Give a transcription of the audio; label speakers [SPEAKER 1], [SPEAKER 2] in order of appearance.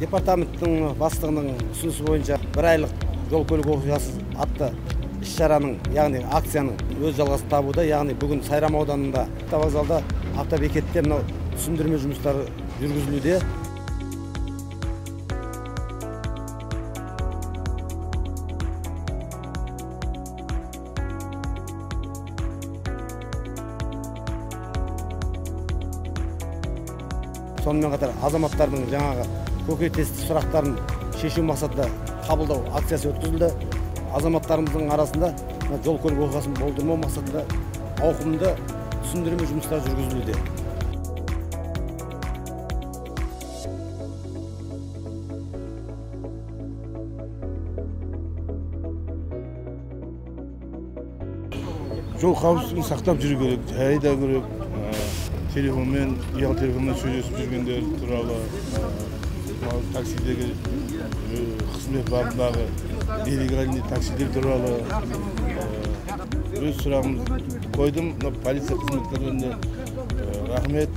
[SPEAKER 1] Департаменттің бастығының ұсынысы бойынша бір айлық жол көлік оқиғасы атты іс-шараның, яғни акцияның өз жалғасын табуда, яғни бүгін Сайрам ауданында автовокзалда, автобекетте мынау түсіндірме жұмыстары жүргізілуде. Сонымен қатар азаматтардың жаңағы көкейтесті сұрақтарын шешу мақсатында қабылдау акциясы өткізілді. Азаматтарымыздың арасында жол көлік оқиғасын болдырмау мақсатында ауқымды түсіндірме жұмыстары жүргізілуде.
[SPEAKER 2] Жол қауіпсіздігін сақтап жүру керек, айда керек. Телефонмен, ұялы телефонмен сөйлесіп жүргендер туралы, таксидегі қызмет бабындағы нелегальный таксидер туралы өз сұрағымды қойдым. Полиция қызметкерлеріне рахмет.